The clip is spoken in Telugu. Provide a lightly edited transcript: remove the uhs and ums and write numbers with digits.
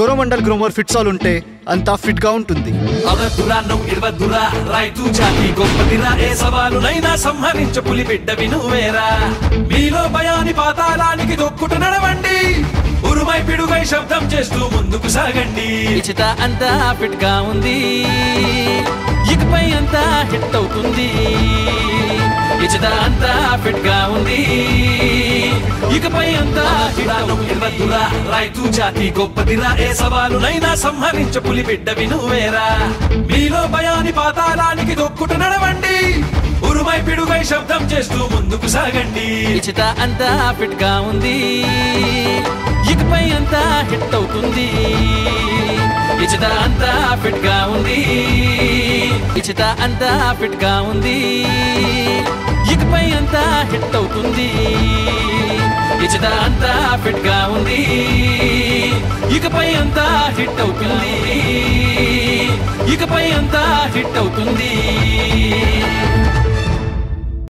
కొరోమండల్ గ్రోమర్ ఫిట్స్ ఆల్ ఉంటే అంతా ఫిట్ గా ఉంటుంది. అవదురా నువ్వు ఇవ్వదురా రైతు జాతి గొప్పదిరా, ఏ సవాలునైనా సంహరించ పులి బిడ్డ వినువేరా. మీలో భయాని పాతాళానికి దొక్కుట నడవండి, ఉరుమై పిడుగై శబ్దం చేస్తూ ముందుకు సాగండి. ఇచిత అంతా ఫిట్ గా ఉంది, ఇకపై అంతా హిట్ అవుతుంది. ఇచిత అంతా ఫిట్ గా ఉంది, ఇకపై అంతా ఇవ్వదురా రైతు జాతి గొప్పదిరా, ఏ సవాలునైనా సంహరించ పులి బిడ్డ వినువేరా. మీలో భయాని పాతాళానికి దొక్కుట నడవండి, ఉరుమై పిడుగై శబ్దం చేస్తూ ముందుకు సాగండి. ఇచిత అంతా ఫిట్ గా ఉంది, ఇకపై అంతా హిట్ అవుతుంది. ఇచిత అంతా ఫిట్ గా ఉంది, ఇచిత అంతా ఫిట్ గా ఉంది, ఇకపై అంతా హిట్ అవుతుంది. ఇచిత అంతా ఫిట్ గా ఉంది, ఇకపై అంతా హిట్ అవుతుంది. ఇకపై అంతా హిట్ అవుతుంది.